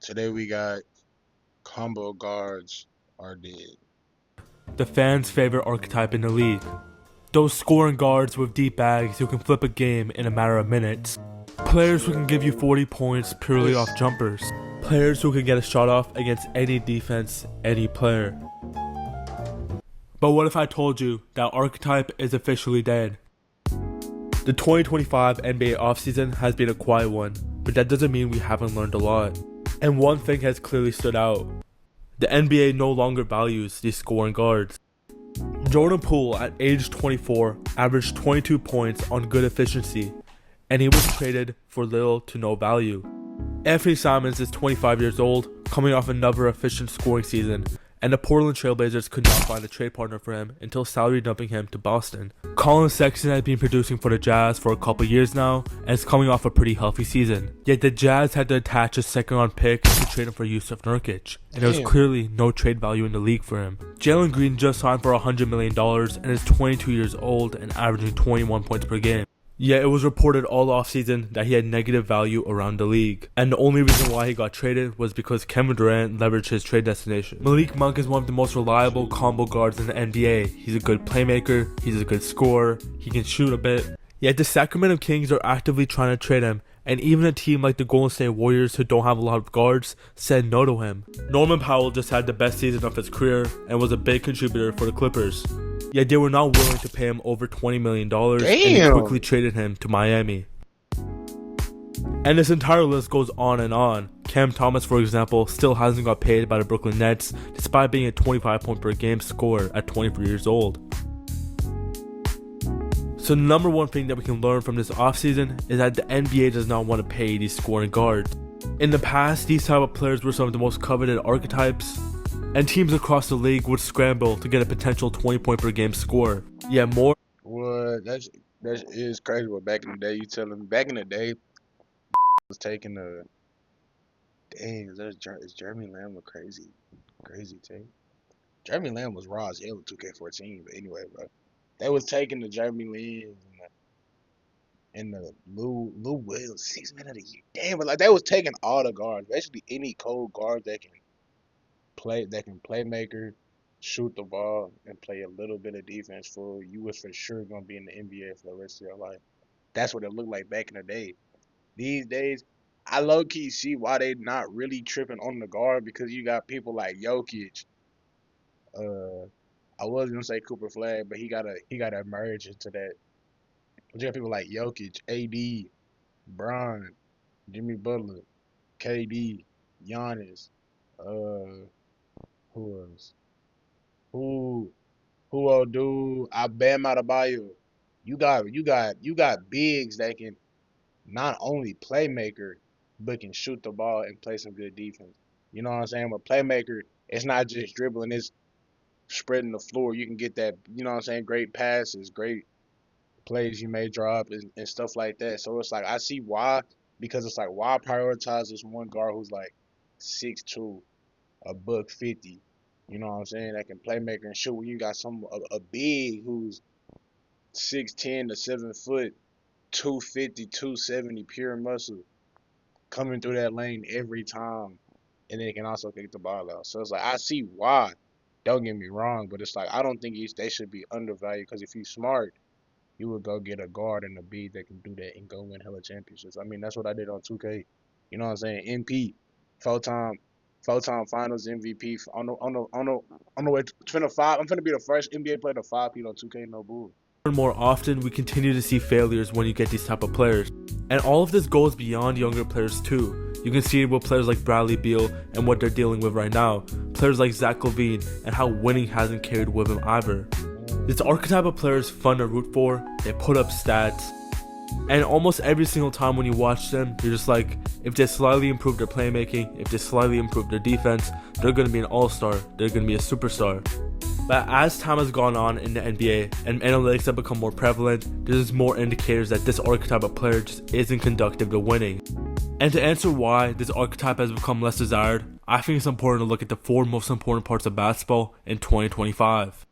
Today we got combo guards are dead. The fans' favorite archetype in the league. Those scoring guards with deep bags who can flip a game in a matter of minutes. Players who can give you 40 points purely off jumpers. Players who can get a shot off against any defense, any player. But what if I told you that archetype is officially dead? The 2025 NBA offseason has been a quiet one, but that doesn't mean we haven't learned a lot. And one thing has clearly stood out. The NBA no longer values these scoring guards. Jordan Poole at age 24 averaged 22 points on good efficiency, and he was traded for little to no value. Anthony Simons is 25 years old, coming off another efficient scoring season, and the Portland Trailblazers could not find a trade partner for him until salary dumping him to Boston. Colin Sexton has been producing for the Jazz for a couple years now, and is coming off a pretty healthy season. Yet the Jazz had to attach a second-round pick to trade him for Yusuf Nurkic, and there was clearly no trade value in the league for him. Jalen Green just signed for $100 million and is 22 years old and averaging 21 points per game. Yet it was reported all offseason that he had negative value around the league. And the only reason why he got traded was because Kevin Durant leveraged his trade destination. Malik Monk is one of the most reliable combo guards in the NBA. He's a good playmaker, he's a good scorer, he can shoot a bit. Yet the Sacramento Kings are actively trying to trade him, and even a team like the Golden State Warriors, who don't have a lot of guards, said no to him. Norman Powell just had the best season of his career and was a big contributor for the Clippers. Yet they were not willing to pay him over $20 million and they quickly traded him to Miami. And this entire list goes on and on. Cam Thomas, for example, still hasn't got paid by the Brooklyn Nets despite being a 25 point per game scorer at 23 years old. So the number one thing that we can learn from this offseason is that the NBA does not want to pay these scoring guards. In the past, these type of players were some of the most coveted archetypes, and teams across the league would scramble to get a potential 20 point per game score. Yet more. What? That is crazy. But back in the day, you telling me back in the day was taking a is Jeremy Lamb a crazy team? Jeremy Lamb was raw as hell in 2K14, but anyway, bro. They was taking the Jeremy Lin and the Lou Will 6 man of the year. Damn, but like they was taking all the guards, basically any cold guard that can playmaker, shoot the ball, and play a little bit of defense for you was for sure gonna be in the NBA for the rest of your life. That's what it looked like back in the day. These days, I low key see why they not really tripping on the guard because you got people like Jokic. I was gonna say Cooper Flag, but he gotta merge into that. But you got people like Jokic, AD, Bron, Jimmy Butler, KD, Giannis, who else? Who old dude? I Bam Adebayo. You got bigs that can not only playmaker but can shoot the ball and play some good defense. You know what I'm saying? But playmaker, it's not just dribbling, it's spreading the floor. You can get that, you know what I'm saying, great passes, great plays you may drop and stuff like that. So it's like I see why, because it's like why prioritize this one guard who's like 6'2", a buck 50. You know what I'm saying? That can playmaker and shoot when you got a big who's 6'10" to 7 foot, 250, 270 pure muscle coming through that lane every time, and then can also kick the ball out. So it's like I see why. Don't get me wrong, but it's like I don't think they should be undervalued because if you're smart, you would go get a guard and a big that can do that and go win hella championships. I mean, that's what I did on 2K. You know what I'm saying? MP, full-time Finals MVP on the way to 5. I'm finna be the first NBA player to 5-peat on 2K. No bull. More often, we continue to see failures when you get these type of players. And all of this goes beyond younger players too. You can see it with players like Bradley Beal and what they're dealing with right now. Players like Zach LaVine and how winning hasn't carried with him either. This archetype of player is fun to root for. They put up stats. And almost every single time when you watch them, you're just like, if they slightly improve their playmaking, if they slightly improve their defense, they're going to be an all-star. They're going to be a superstar. But as time has gone on in the NBA and analytics have become more prevalent, there's more indicators that this archetype of player just isn't conducive to winning. And to answer why this archetype has become less desired, I think it's important to look at the 4 most important parts of basketball in 2025.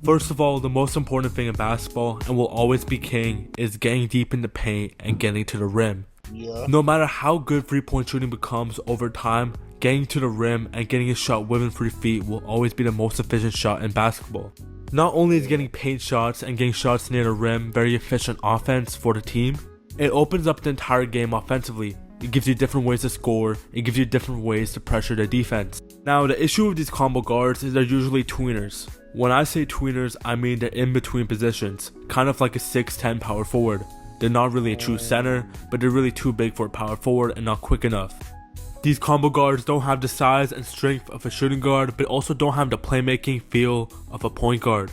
First of all, the most important thing in basketball, and will always be king, is getting deep in the paint and getting to the rim. Yeah. No matter how good 3-point shooting becomes over time, getting to the rim and getting a shot within 3 feet will always be the most efficient shot in basketball. Not only is Yeah. getting paint shots and getting shots near the rim very efficient offense for the team, it opens up the entire game offensively. It gives you different ways to score, it gives you different ways to pressure the defense. Now, the issue with these combo guards is they're usually tweeners. When I say tweeners, I mean they're in between positions, kind of like a 6'10 power forward. They're not really a true center, but they're really too big for a power forward and not quick enough. These combo guards don't have the size and strength of a shooting guard, but also don't have the playmaking feel of a point guard.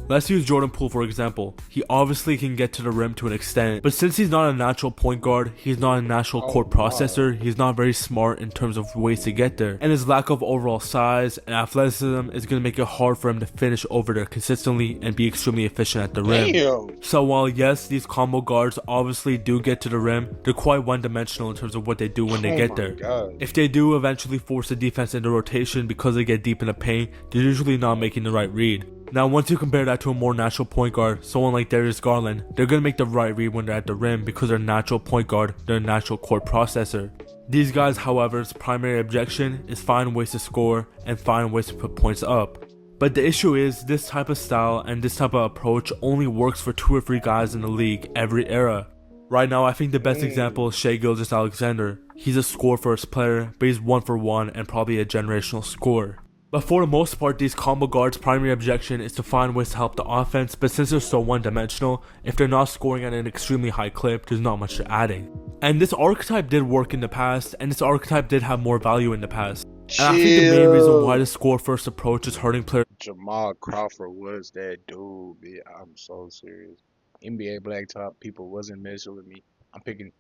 Let's use Jordan Poole for example. He obviously can get to the rim to an extent, but since he's not a natural point guard, he's not a natural Oh court my. processor, he's not very smart in terms of ways to get there. And his lack of overall size and athleticism is going to make it hard for him to finish over there consistently and be extremely efficient at the rim. Damn. So while yes, these combo guards obviously do get to the rim, they're quite one-dimensional in terms of what they do when they Oh get my there. god. If they do eventually force the defense into rotation because they get deep in the paint, they're usually not making the right read. Now once you compare that to a more natural point guard, someone like Darius Garland, they're going to make the right read when they're at the rim because they're a natural point guard, they're a natural court processor. These guys, however's primary objection is find ways to score and find ways to put points up. But the issue is, this type of style and this type of approach only works for 2 or 3 guys in the league every era. Right now, I think the best example is Shai Gilgeous-Alexander. He's a score-first player, but he's 1-for-1 and probably a generational scorer. But for the most part, these combo guards' primary objection is to find ways to help the offense, but since they're so one-dimensional, if they're not scoring at an extremely high clip, there's not much to adding. And this archetype did work in the past, and this archetype did have more value in the past. And I think the main reason why the Chill. score-first approach is hurting players Jamal Crawford was that dude, man. I'm so serious. NBA Blacktop people wasn't messing with me. I'm picking,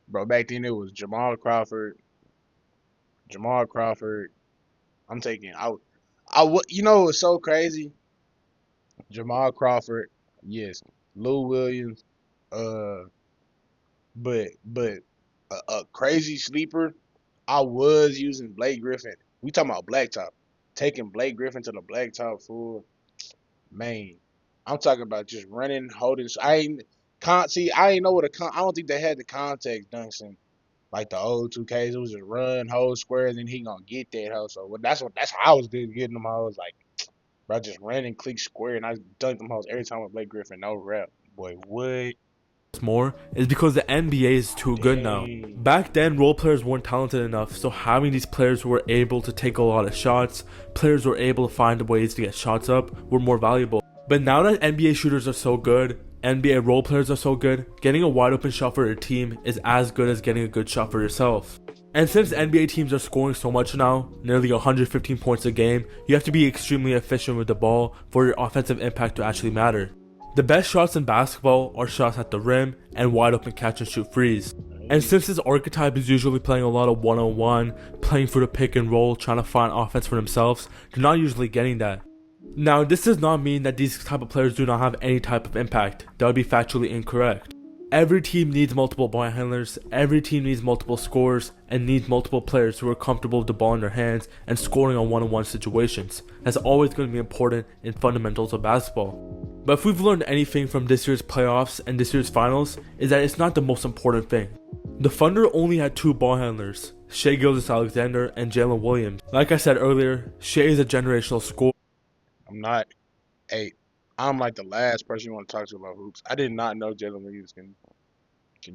bro. Back then it was Jamal Crawford. Jamal Crawford. I'm taking out. You know what's so crazy? Jamal Crawford. Yes. Lou Williams. Uh, but a crazy sleeper. I was using Blake Griffin. We talking about Blacktop. Taking Blake Griffin to the Blacktop full. Man, I'm talking about just running, holding. I ain't can't see. I ain't know what I don't think they had the context dunks in like the old 2Ks. It was just run, hold square, and then he gonna get that hoe. So that's how I was getting them. I was like, bro, just run and click square, and I dunked them hoes every time with Blake Griffin. No rep, boy. What? more is because the NBA is too good now. Dang. Back then, role players weren't talented enough, so having these players who were able to take a lot of shots, players who were able to find ways to get shots up, were more valuable. But now that NBA shooters are so good, NBA role players are so good, getting a wide open shot for your team is as good as getting a good shot for yourself. And since NBA teams are scoring so much now, nearly 115 points a game, you have to be extremely efficient with the ball for your offensive impact to actually matter. The best shots in basketball are shots at the rim and wide open catch and shoot threes. And since this archetype is usually playing a lot of one-on-one, playing for the pick and roll, trying to find offense for themselves, they're not usually getting that. Now, this does not mean that these type of players do not have any type of impact. That would be factually incorrect. Every team needs multiple ball handlers, every team needs multiple scorers, and needs multiple players who are comfortable with the ball in their hands and scoring on one-on-one situations. That's always going to be important in fundamentals of basketball. But if we've learned anything from this year's playoffs and this year's finals, is that it's not the most important thing. The Thunder only had 2 ball handlers, Shai Gilgeous-Alexander and Jalen Williams. Like I said earlier, Shai is a generational scorer. I'm not. Hey, I'm like the last person you want to talk to about hoops. I did not know Jalen Williams can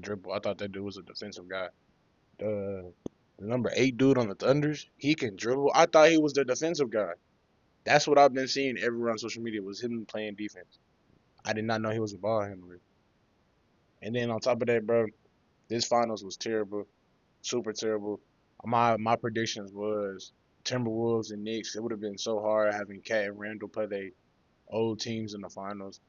dribble. I thought that dude was a defensive guy. The number 8 dude on the Thunders, he can dribble. I thought he was the defensive guy. That's what I've been seeing everywhere on social media was him playing defense. I did not know he was a ball handler. And then on top of that, bro, this finals was terrible, super terrible. My predictions was Timberwolves and Knicks. It would have been so hard having Cat and Randall play their old teams in the finals.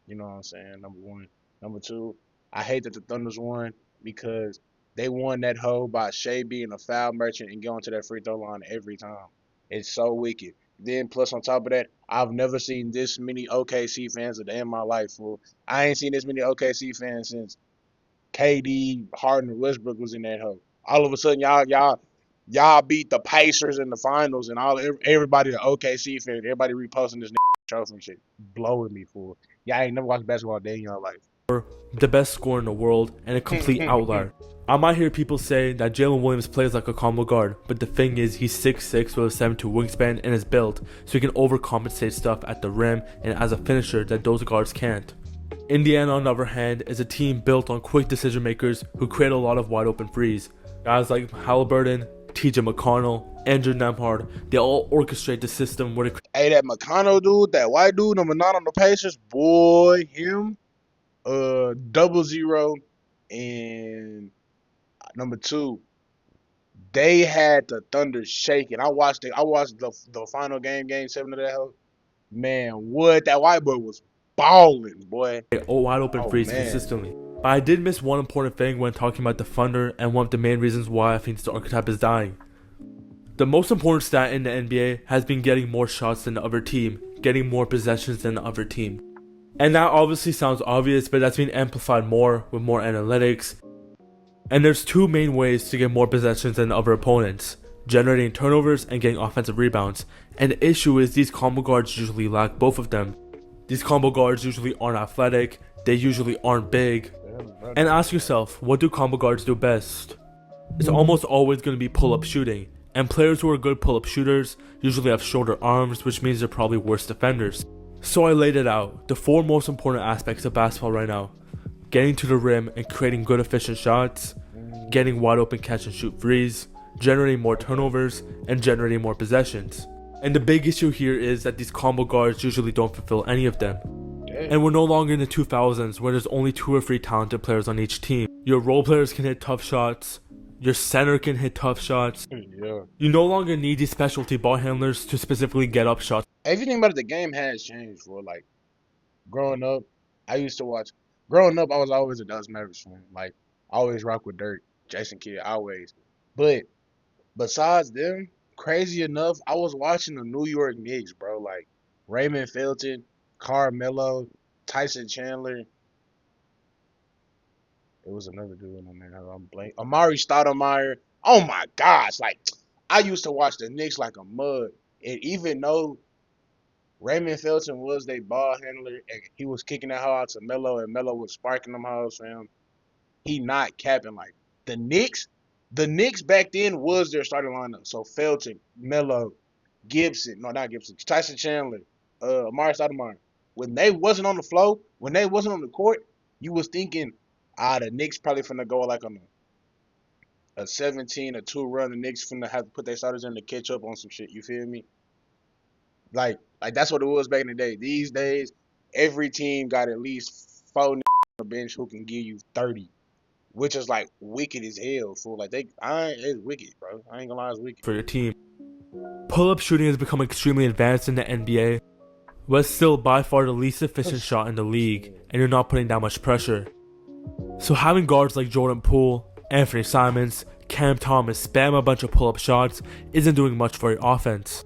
You know what I'm saying? Number one. Number two, I hate that the Thunders won because they won that hoe by Shea being a foul merchant and going to that free throw line every time. It's so wicked. Then plus on top of that, I've never seen this many OKC fans a day in my life. Fool. I ain't seen this many OKC fans since KD, Harden, and Westbrook was in that hoe. All of a sudden, y'all beat the Pacers in the finals, and everybody the OKC fan, everybody reposting this trophy and shit, blowing me, fool. Y'all ain't never watched basketball a day in your life. scorer, the best scorer in the world, and a complete outlier. I might hear people say that Jalen Williams plays like a combo guard, but the thing is he's 6'6" with a 7'2" wingspan and is built, so he can overcompensate stuff at the rim and as a finisher that those guards can't. Indiana, on the other hand, is a team built on quick decision makers who create a lot of wide open threes. Guys like Halliburton, TJ McConnell, Andrew Nemhard, they all orchestrate the system where they Hey, that McConnell dude, that white dude, number 9 on the Pacers, boy, him, 00, and number 2, they had the Thunder shaking. I watched it. I watched the final game 7 of that. Hoe. Man, what that white boy was balling, boy. create wide open Oh threes man. consistently. But I did miss one important thing when talking about the Thunder and one of the main reasons why I think this archetype is dying. The most important stat in the NBA has been getting more shots than the other team, getting more possessions than the other team. And that obviously sounds obvious, but that's been amplified more with more analytics. And there's two main ways to get more possessions than other opponents: generating turnovers and getting offensive rebounds. And the issue is these combo guards usually lack both of them. These combo guards usually aren't athletic, they usually aren't big. And ask yourself, what do combo guards do best? It's almost always going to be pull-up shooting. And players who are good pull-up shooters usually have shorter arms, which means they're probably worse defenders. So I laid it out, the 4 most important aspects of basketball right now: getting to the rim and creating good efficient shots, getting wide open catch and shoot threes, generating more turnovers, and generating more possessions. And the big issue here is that these combo guards usually don't fulfill any of them. And we're no longer in the 2000s where there's only 2 or 3 talented players on each team. Your role players can hit tough shots, your center can hit tough shots. Yeah. You no longer need these specialty ball handlers to specifically get up shots. Hey, if you think about it, the game has changed. For like growing up, I used to watch. Growing up, I was always a Dallas Mavericks fan. Like I always rock with Dirk, Jason Kidd, always. But besides them, crazy enough, I was watching the New York Knicks, bro. Like Raymond Felton, Carmelo, Tyson Chandler. It was another dude on there. I'm blank. Amari Stoudemire. Oh my gosh! Like I used to watch the Knicks like a mud, and even though Raymond Felton was their ball handler, and he was kicking that hoe out to Melo, and Melo was sparking them hoes for him. He not capping like the Knicks. The Knicks back then was their starting lineup. So Felton, Melo, Gibson, no not Gibson, Tyson Chandler, Amari Stoudemire. When they wasn't on the floor, when they wasn't on the court, you was thinking, the Knicks probably finna go like on a 17-2 run. The Knicks finna have to put their starters in to catch up on some shit. You feel me? Like that's what it was back in the day. These days, every team got at least 4 on the bench who can give you 30, which is like wicked as hell. Fool, like it's wicked, bro. I ain't gonna lie, it's wicked. For your team. Pull-up shooting has become extremely advanced in the NBA, but it's still by far the least efficient shot in the league, and you're not putting that much pressure. So having guards like Jordan Poole, Anthony Simons, Cam Thomas spam a bunch of pull-up shots isn't doing much for your offense.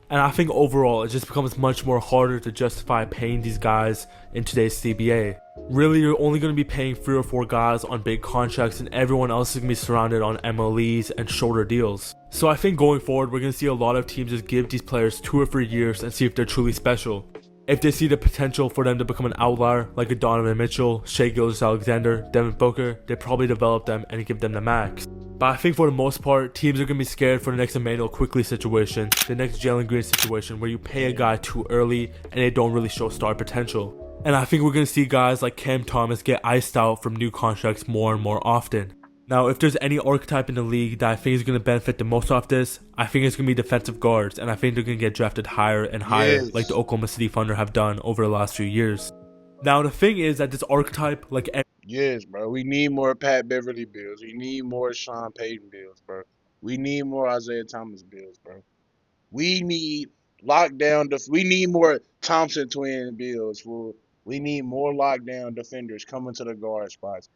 And I think overall it just becomes much more harder to justify paying these guys in today's CBA. Really, you're only going to be paying 3 or 4 guys on big contracts, and everyone else is going to be surrounded on MLEs and shorter deals. So I think going forward, we're going to see a lot of teams just give these players 2 or 3 years and see if they're truly special. If they see the potential for them to become an outlier, like a Donovan Mitchell, Shai Gilgeous-Alexander, Devin Booker, they probably develop them and give them the max. But I think for the most part, teams are going to be scared for the next Emmanuel Quickley situation, the next Jalen Green situation, where you pay a guy too early and they don't really show star potential. And I think we're going to see guys like Cam Thomas get iced out from new contracts more and more often. Now, if there's any archetype in the league that I think is going to benefit the most off this, I think it's going to be defensive guards, and I think they're going to get drafted higher and higher, like the Oklahoma City Thunder have done over the last few years. Now, the thing is that this archetype, like Yes, bro. We need more Pat Beverly Bills. We need more Sean Payton Bills, bro. We need more Isaiah Thomas Bills, bro. We need lockdown. We need more Thompson twin Bills, fool. We need more lockdown defenders coming to the guard spots.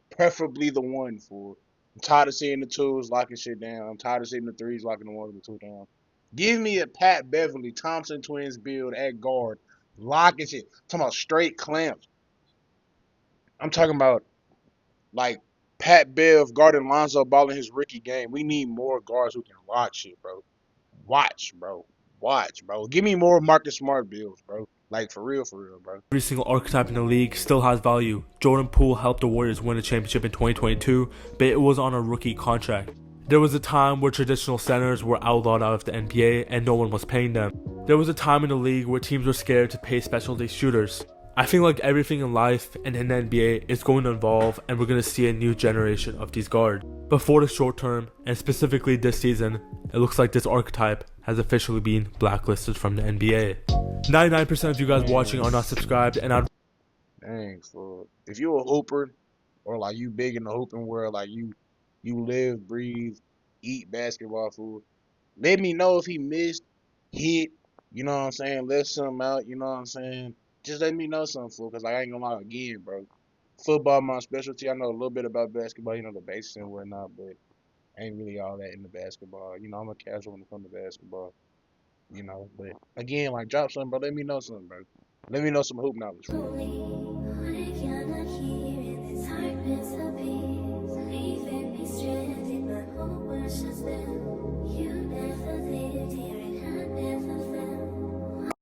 Preferably the one, fool. I'm tired of seeing the twos locking shit down. I'm tired of seeing the threes locking the ones and the two down. Give me a Pat Beverly Thompson twins build at guard, locking shit. I'm talking about straight clamps. I'm talking about like Pat Bev guarding Lonzo Ball in his rookie game. We need more guards who can lock shit, bro. Watch, bro. Watch, bro. Give me more Marcus Smart builds, bro. Like for real, bro. Every single archetype in the league still has value. Jordan Poole helped the Warriors win a championship in 2022, but it was on a rookie contract. There was a time where traditional centers were outlawed out of the NBA and no one was paying them. There was a time in the league where teams were scared to pay specialty shooters. I think like everything in life and in the NBA is going to evolve, and we're going to see a new generation of these guards. But for the short term, and specifically this season, it looks like this archetype has officially been blacklisted from the NBA. 99% of you guys watching are not subscribed, and I'd Dang, fool. If you a hooper or like you big in the hooping world, like you live, breathe, eat basketball, fool. Let me know if he missed, hit, you know what I'm saying, left something out, you know what I'm saying. Just let me know something, fool, because like, I ain't gonna lie again, bro. Football my specialty. I know a little bit about basketball, you know, the basics and whatnot, but I ain't really all that into basketball. You know, I'm a casual when it comes to basketball, you know. But again, like drop something, bro. Let me know something, bro. Let me know some hoop knowledge, fool.